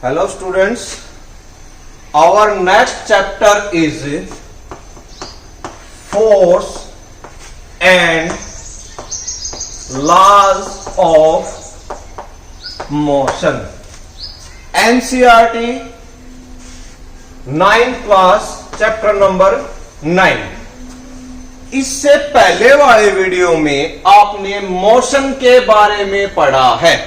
Hello students, our next chapter is force and laws of motion. NCERT 9th class chapter number 9. इससे पहले वाले video में आपने motion के बारे में पढ़ा है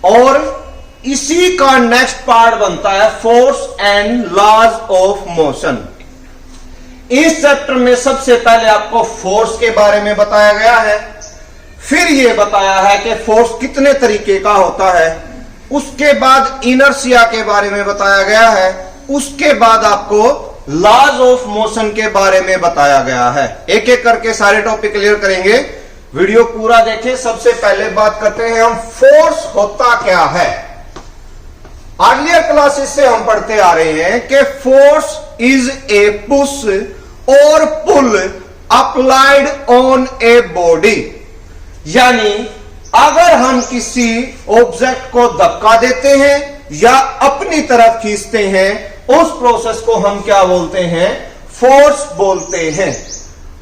और इसी का नेक्स्ट पार्ट बनता है force and laws of motion. इस चैप्टर में सबसे पहले आपको फोर्स के बारे में बताया गया है, फिर यह बताया है कि फोर्स कितने तरीके का होता है, उसके बाद इनर्शिया के बारे में बताया गया है, उसके बाद आपको लॉज ऑफ मोशन के बारे में बताया गया है। एक एक करके सारे टॉपिक क्लियर करेंगे, वीडियो पूरा देखें। सबसे पहले बात करते हैं हम फोर्स होता क्या है। अर्लियर क्लासेस से हम पढ़ते आ रहे हैं कि फोर्स इज ए पुश और पुल अप्लाइड ऑन ए बॉडी, यानी अगर हम किसी ऑब्जेक्ट को धक्का देते हैं या अपनी तरफ खींचते हैं, उस प्रोसेस को हम क्या बोलते हैं? फोर्स बोलते हैं।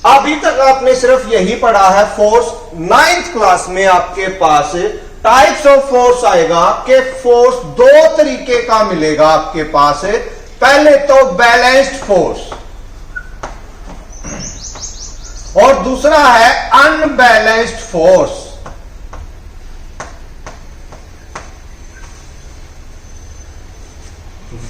अभी तक आपने सिर्फ यही पढ़ा है। फोर्स 9th क्लास में आपके पास टाइप्स ऑफ फोर्स आएगा कि फोर्स दो तरीके का मिलेगा आपके पास। पहले तो बैलेंस्ड फोर्स और दूसरा है अनबैलेंस्ड फोर्स।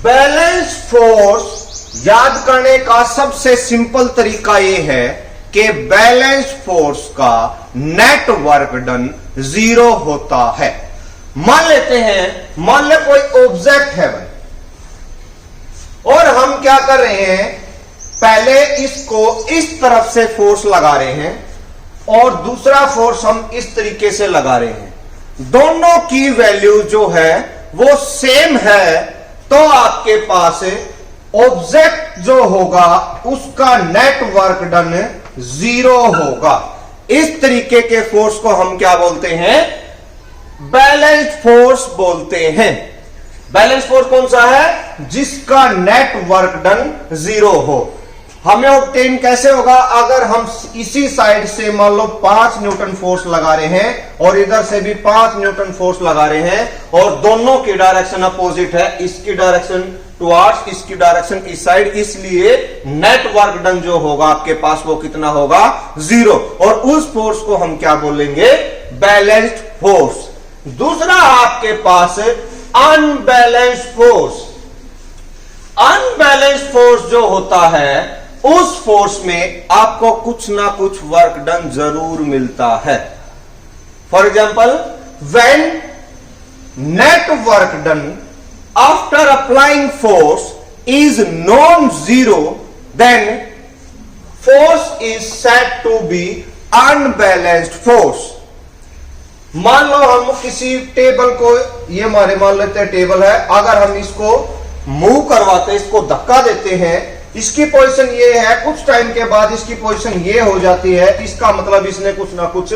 बैलेंस फोर्स याद करने का सबसे सिंपल तरीका यह है कि बैलेंस फोर्स का नेट वर्क डन 0 होता है। मान लेते हैं, मान ले कोई ऑब्जेक्ट है भाई, और हम क्या कर रहे हैं, पहले इसको इस तरफ से फोर्स लगा रहे हैं और दूसरा फोर्स हम इस तरीके से लगा रहे हैं। दोनों की वैल्यू जो है वो सेम है, तो आपके पास ऑब्जेक्ट जो होगा उसका नेट वर्क डन 0 होगा। इस तरीके के फोर्स को हम क्या बोलते हैं? बैलेंस्ड फोर्स बोलते हैं। बैलेंस फोर्स कौन सा है? जिसका नेट वर्क डन 0 हो। हमें ऑब्टेन कैसे होगा? अगर हम इसी साइड से मान लो 5 न्यूटन फोर्स लगा रहे हैं और इधर से भी 5 न्यूटन फोर्स लगा रहे हैं और दोनों की डायरेक्शन अपोजिट है, इसकी डायरेक्शन टुवर्ड्स, इसकी डायरेक्शन इस साइड, इसलिए नेट वर्क डन जो होगा आपके पास वो कितना होगा? 0। और उस फोर्स को हम क्या बोलेंगे? Balanced force. दूसरा आपके पास अनबैलेंस्ड फोर्स। अनबैलेंस्ड फोर्स जो होता है उस फोर्स में आपको कुछ ना कुछ वर्क डन जरूर मिलता है। For example, when net work done after applying force is non 0, then force is said to be unbalanced force. मान लो हम किसी टेबल को, ये हमारे मान लेते हैं टेबल है, अगर हम इसको मूव करवाते, इसको धक्का देते हैं, इसकी पोजीशन ये है, कुछ टाइम के बाद इसकी पोजीशन ये हो जाती है, इसका मतलब इसने कुछ ना कुछ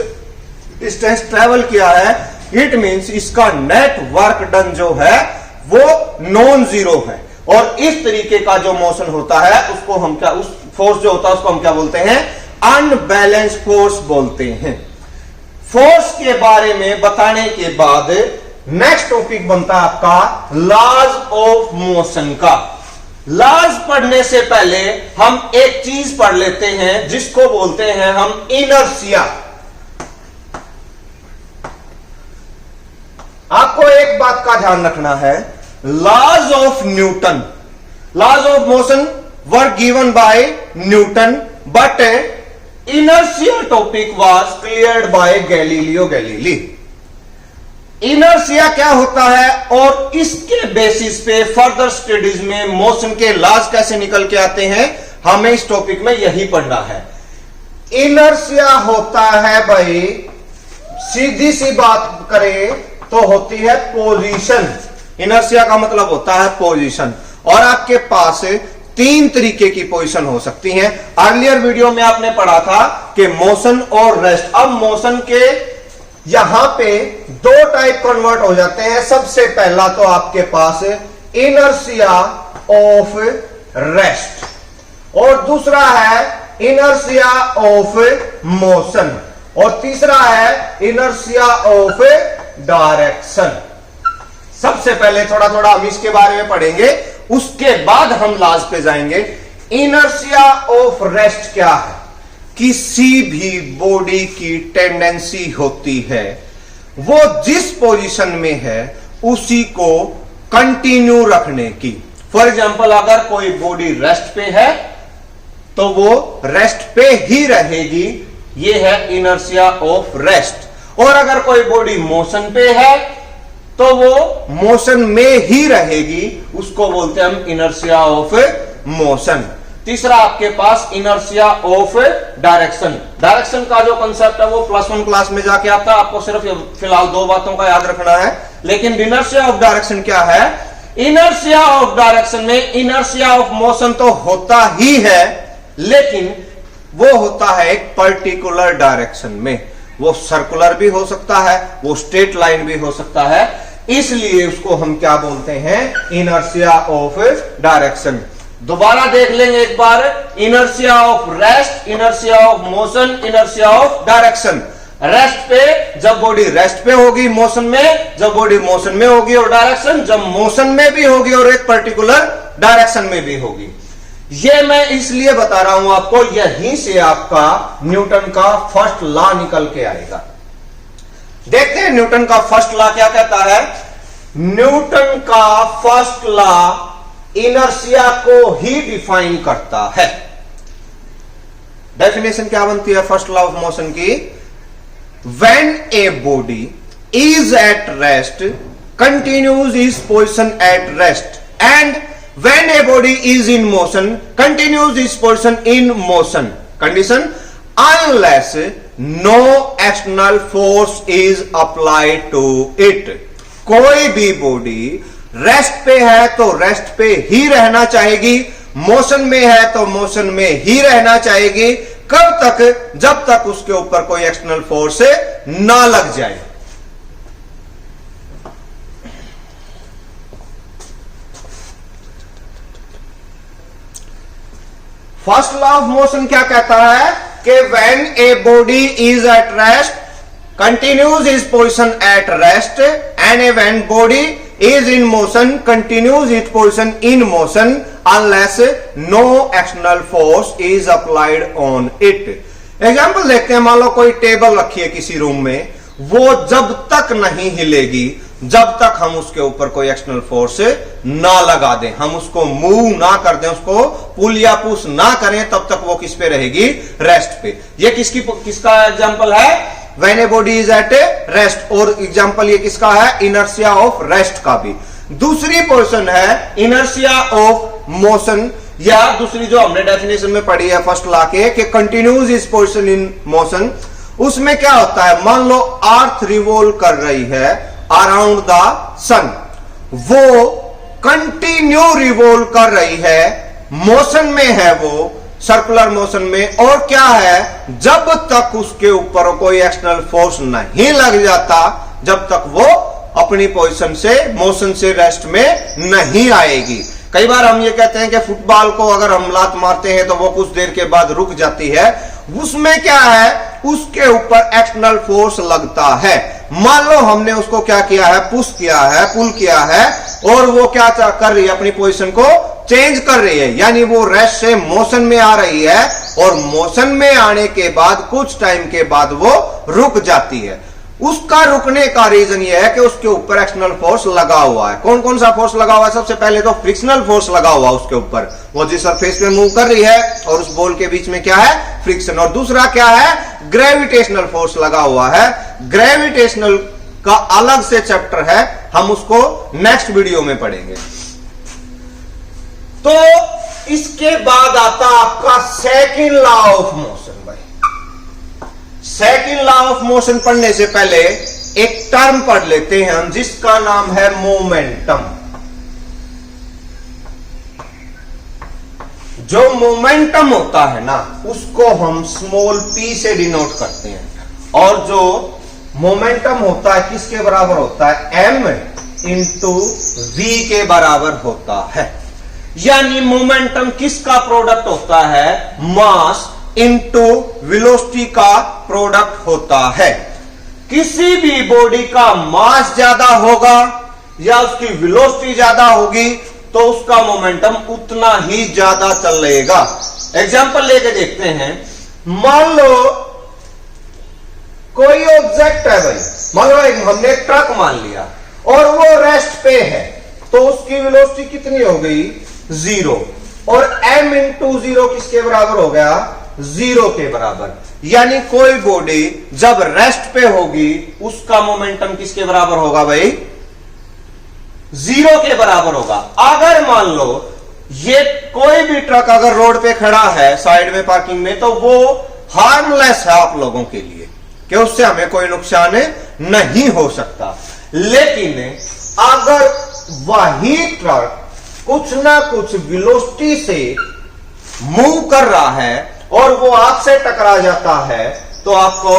डिस्टेंस ट्रेवल किया है। इट मींस इसका नेट वर्क डन जो है वो नॉन 0 है। और इस तरीके का जो मोशन होता है उसको हम क्या, उस फोर्स जो होता है उसको हम क्या बोलते हैं? अनबैलेंस्ड फोर्स बोलते हैं। फोर्स के बारे में बताने के बाद नेक्स्ट टॉपिक बनता है आपका लॉज ऑफ मोशन का। लॉज पढ़ने से पहले हम एक चीज पढ़ लेते हैं जिसको बोलते हैं हम इनर्शिया। आपको एक बात का ध्यान रखना है, laws of Newton, laws of motion were given by Newton, but inertia topic was cleared by Galileo Galilei. Inertia क्या होता है और इसके बेसिस पे फर्दर स्टडीज में मोशन के लॉज कैसे निकल के आते हैं, हमें इस टॉपिक में यही पढ़ना है। इनर्शिया होता है भाई, सीधी सी बात करें तो होती है पोजीशन। इनर्शिया का मतलब होता है पोजीशन, और आपके पास 3 तरीके की पोजीशन हो सकती हैं। अर्लियर वीडियो में आपने पढ़ा था कि मोशन और रेस्ट। अब मोशन के यहां पे दो टाइप कन्वर्ट हो जाते हैं। सबसे पहला तो आपके पास इनर्शिया ऑफ रेस्ट और दूसरा है इनर्शिया ऑफ मोशन और तीसरा है इनर्शिया ऑफ डायरेक्शन। सबसे पहले थोड़ा थोड़ा हम इसके बारे में पढ़ेंगे, उसके बाद हम लास्ट पे जाएंगे। इनर्शिया ऑफ रेस्ट क्या है? किसी भी बॉडी की टेंडेंसी होती है वो जिस पोजीशन में है उसी को कंटिन्यू रखने की। फॉर एग्जांपल अगर कोई बॉडी रेस्ट पे है तो वो रेस्ट पे ही रहेगी, ये है इनर्शिया ऑफ रेस्ट। और अगर कोई बॉडी मोशन पे है तो वो मोशन में ही रहेगी, उसको बोलते हैं हम इनर्शिया ऑफ मोशन। तीसरा आपके पास इनर्शिया ऑफ डायरेक्शन। डायरेक्शन का जो कंसेप्ट है वो +1 क्लास में जाके आता है, आपको सिर्फ फिलहाल दो बातों का याद रखना है। लेकिन इनर्शिया ऑफ डायरेक्शन क्या है? इनर्शिया ऑफ डायरेक्शन में इनर्शिया ऑफ मोशन तो होता ही है, लेकिन वो होता है एक पर्टिकुलर डायरेक्शन में। वो सर्कुलर भी हो सकता है, वो स्ट्रेट लाइन भी हो सकता है, इसलिए उसको हम क्या बोलते हैं? Inertia of direction. दोबारा देख लेंगे एक बार, inertia of rest, inertia of motion, inertia of direction. Rest पे जब बॉडी रेस्ट पे होगी मोशन में, जब बॉडी मोशन में होगी, और डायरेक्शन जब मोशन में भी होगी और एक पर्टिकुलर डायरेक्शन में भी होगी। ये मैं इसलिए बता रहा हूं आपको, यहीं से आपका न्यूटन का फर्स्ट लॉ निकल के आएगा। देखते हैं न्यूटन का फर्स्ट लॉ क्या कहता है। न्यूटन का फर्स्ट लॉ इनर्शिया को ही डिफाइन करता है। डेफिनेशन क्या बनती है फर्स्ट लॉ ऑफ मोशन की? When a body is at rest continues is position at rest, and when a body is in motion continues is position in motion, condition unless no external force is applied to it. कोई भी body rest पे है तो rest पे ही रहना चाहेगी, motion में है तो मोशन में ही रहना चाहेगी। कब तक? जब तक उसके ऊपर कोई एक्सटर्नल फोर्स ना लग जाए। फर्स्ट लॉ ऑफ मोशन क्या कहता है कि when a body is at rest continues is position at rest, and A when body is in motion continues its position in motion unless no external force is applied on it। Example देखते हैं, मान लो कोई table रखी है किसी room में, वो जब तक नहीं हिलेगी जब तक हम उसके ऊपर कोई एक्सटर्नल फोर्स ना लगा दें, हम उसको मूव ना कर दें, उसको पुल या पुश ना करें, तब तक वो किस पे रहेगी? रेस्ट पे। ये किसका एग्जाम्पल है? When a body is at rest. और एग्जांपल ये किसका है? इनर्शिया ऑफ रेस्ट का भी। दूसरी पोजीशन है इनर्शिया ऑफ मोशन, या दूसरी जो हमने डेफिनेशन में पढ़ी है फर्स्ट लॉ के कि continues is position in motion. उसमें क्या होता है? मान लो अर्थ रिवॉल्व कर रही है अराउंड द सन, वो कंटिन्यू रिवॉल्व कर रही है, मोशन में है वो, सर्कुलर मोशन में। और क्या है? जब तक उसके ऊपर कोई एक्सटर्नल फोर्स नहीं लग जाता, जब तक वो अपनी पोजीशन से, मोशन से रेस्ट में नहीं आएगी। कई बार हम ये कहते हैं कि फुटबॉल को अगर हम लात मारते हैं तो वो कुछ देर के बाद रुक जाती है। उसमें क्या है? उसके ऊपर एक्सटर्नल फोर्स लगता है। मान लो हमने उसको क्या किया है? पुश किया है, पुल किया है, और वो क्या कर रही है? अपनी पोजीशन को चेंज कर रही है, यानी वो रेस्ट से मोशन में आ रही है, और मोशन में आने के बाद कुछ टाइम के बाद वो रुक जाती है। उसका रुकने का रीजन ये है कि उसके ऊपर एक्सटर्नल फोर्स लगा हुआ है। कौन कौन सा फोर्स लगा हुआ है? सबसे पहले तो फ्रिक्शनल फोर्स लगा हुआ है उसके ऊपर, वो जिस सरफेस पे मूव कर रही है और उस बॉल के बीच में क्या है? फ्रिक्शन। और दूसरा क्या है? ग्रेविटेशनल फोर्स लगा हुआ है। ग्रेविटेशनल का अलग से चैप्टर है, हम उसको नेक्स्ट वीडियो में पढ़ेंगे। तो इसके बाद आता आपका second law of motion. Second law of motion पढ़ने से पहले एक टर्म पढ़ लेते हैं हम, जिसका नाम है मोमेंटम। जो मोमेंटम होता है ना, उसको हम स्मॉल p से डिनोट करते हैं, और जो मोमेंटम होता है किसके बराबर होता है, m इंटू वी के बराबर होता है। यानी मोमेंटम किसका प्रोडक्ट होता है, मास इंटू वेलोसिटी का प्रोडक्ट होता है। किसी भी बॉडी का मास ज्यादा होगा या उसकी वेलोसिटी ज्यादा होगी तो उसका मोमेंटम उतना ही ज्यादा चलेगा। एग्जांपल लेके देखते हैं। मान लो कोई ऑब्जेक्ट है भाई, मान लो हमने एक ट्रक मान लिया और वो रेस्ट पे है, तो उसकी वेलोसिटी कितनी हो गई, 0, और m इंटू 0 किसके बराबर हो गया, 0 के बराबर। यानी कोई बॉडी जब रेस्ट पे होगी उसका मोमेंटम किसके बराबर होगा भाई, 0 के बराबर होगा। अगर मान लो ये कोई भी ट्रक अगर रोड पे खड़ा है साइड में पार्किंग में, तो वो हार्मलेस है आप लोगों के लिए कि उससे हमें कोई नुकसान नहीं हो सकता। लेकिन अगर वही ट्रक कुछ ना कुछ वेलोसिटी से मूव कर रहा है और वो आपसे टकरा जाता है तो आपको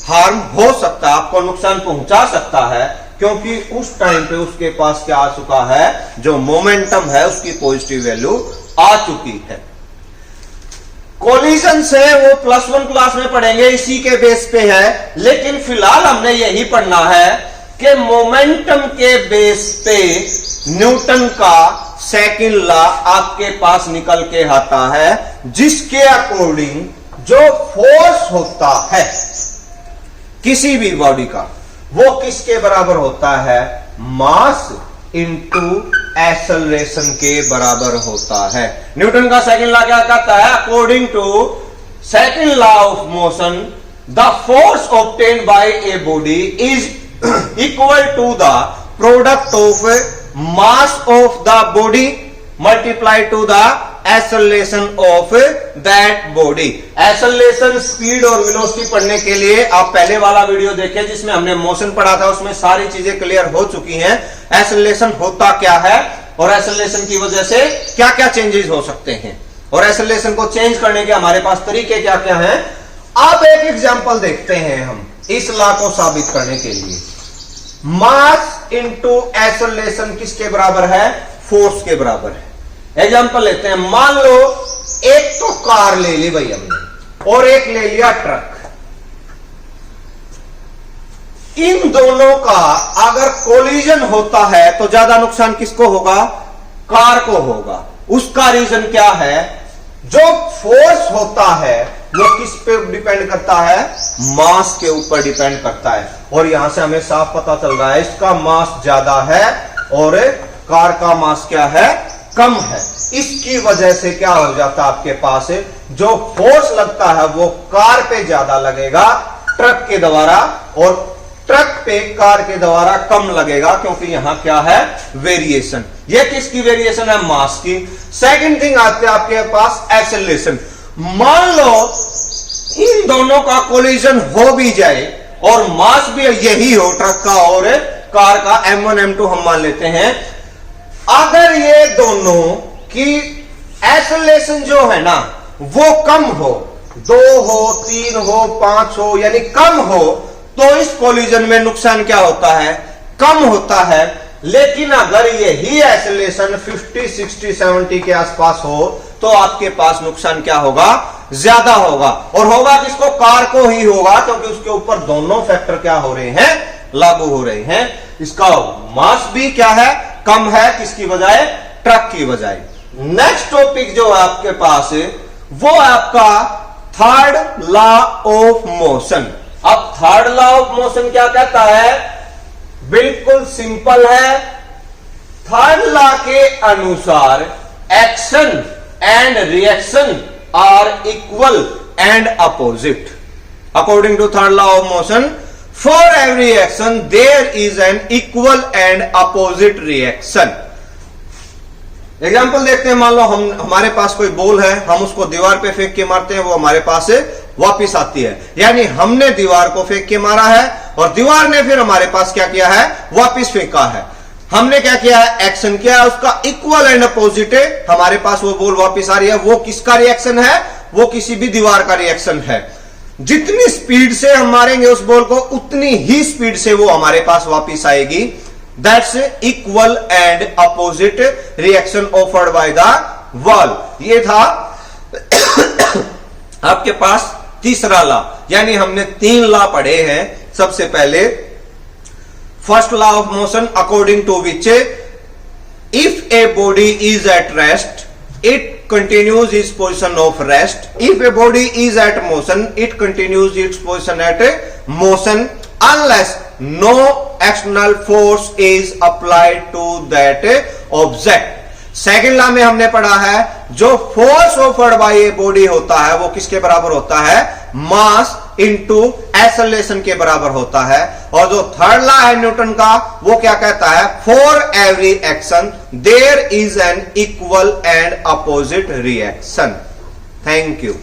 हार्म हो सकता है, आपको नुकसान पहुंचा सकता है, क्योंकि उस टाइम पे उसके पास क्या आ चुका है, जो मोमेंटम है उसकी पॉजिटिव वैल्यू आ चुकी है। कोलिजन से वो +1 क्लास में पढ़ेंगे, इसी के बेस पे है। लेकिन फिलहाल हमने यही पढ़ना है कि मोमेंटम के बेस पे न्यूटन का सेकंड लॉ आपके पास निकल के आता है, जिसके अकॉर्डिंग जो फोर्स होता है किसी भी बॉडी का वो किसके बराबर होता है, मास इंटू एक्सेलरेशन के बराबर होता है। न्यूटन का सेकंड लॉ क्या कहता है, according to second law of motion the force obtained by a body is equal to the product of mass of the body multiply to the acceleration of that body. Acceleration speed और velocity पढ़ने के लिए आप पहले वाला video देखें जिसमें हमने मोशन पढ़ा था, उसमें सारी चीजें क्लियर हो चुकी हैं। एक्सेलरेशन होता क्या है और एक्सेलरेशन की वजह से क्या क्या चेंजेस हो सकते हैं और एक्सेलरेशन को चेंज करने के हमारे पास तरीके क्या क्या हैं। अब एक एग्जांपल देखते हैं हम इस लॉ को साबित करने के लिए। मास इंटू एक्सेलरेशन किसके बराबर है, फोर्स के बराबर है। एग्जांपल लेते हैं। मान लो एक तो कार ले ली भाई हमने और एक ले लिया ट्रक। इन दोनों का अगर कोलिजन होता है तो ज्यादा नुकसान किसको होगा, कार को होगा। उसका रीजन क्या है, जो फोर्स होता है वो किस पे डिपेंड करता है, मास के ऊपर डिपेंड करता है। और यहां से हमें साफ पता चल रहा है इसका मास ज्यादा है और कार का मास क्या है, कम है। इसकी वजह से क्या हो जाता है, आपके पास जो फोर्स लगता है वो कार पे ज्यादा लगेगा ट्रक के द्वारा, और ट्रक पे कार के द्वारा कम लगेगा, क्योंकि यहां क्या है, वेरिएशन। ये किसकी वेरिएशन है, मास की। सेकंड थिंग आते हैं आपके पास एक्सेलरेशन। मान लो इन दोनों का कोलिजन हो भी जाए और मास भी यही हो ट्रक का और कार का, m1 m2 हम मान लेते हैं। अगर ये दोनों की एक्सेलरेशन जो है ना वो कम हो, 2 हो, 3 हो, 5 हो, यानी कम हो, तो इस कोलिजन में नुकसान क्या होता है, कम होता है। लेकिन अगर यही एक्सेलरेशन 50, 60, 70 के आसपास हो तो आपके पास नुकसान क्या होगा, ज्यादा होगा। और होगा किसको, कार को ही होगा, क्योंकि उसके ऊपर दोनों फैक्टर क्या हो रहे हैं, लागू हो रहे हैं। इसका मास भी क्या है, कम है, किसकी बजाय, ट्रक की बजाय। नेक्स्ट टॉपिक जो है आपके पास वो आपका थर्ड लॉ ऑफ मोशन। अब थर्ड लॉ ऑफ मोशन क्या कहता है, बिल्कुल सिंपल है। थर्ड लॉ के अनुसार action and reaction are equal and opposite. According to third law of motion, for every action there is an equal and opposite reaction. Example देखते हैं। मान लो हमारे पास कोई बॉल है, हम उसको दीवार पे फेंक के मारते हैं, वो हमारे पास वापिस आती है। यानी हमने दीवार को फेंक के मारा है और दीवार ने फिर हमारे पास क्या किया है, वापिस फेंका है। हमने क्या किया है, एक्शन किया है, उसका इक्वल एंड अपोजिट है। हमारे पास वो बॉल वापिस आ रही है, वो किसका रिएक्शन है, वो किसी भी दीवार का रिएक्शन है। जितनी स्पीड से हम मारेंगे उस बॉल को उतनी ही स्पीड से वो हमारे पास वापिस आएगी। That's equal and opposite reaction offered by the ball. ये था आपके पास तीसरा लॉ, यानी हमने 3 लॉ पढ़े हैं। सबसे पहले first law of motion according to which if a body is at rest it continues its position of rest. If a body is at motion, it continues its position at motion unless no external force is applied to that object. Second law में हमने पढ़ा है जो force offered by a body होता है वो किसके बराबर होता है, मास इनटू एक्सेलरेशन के बराबर होता है। और जो थर्ड लॉ है न्यूटन का वो क्या कहता है, for every action there is an equal and opposite reaction. Thank you.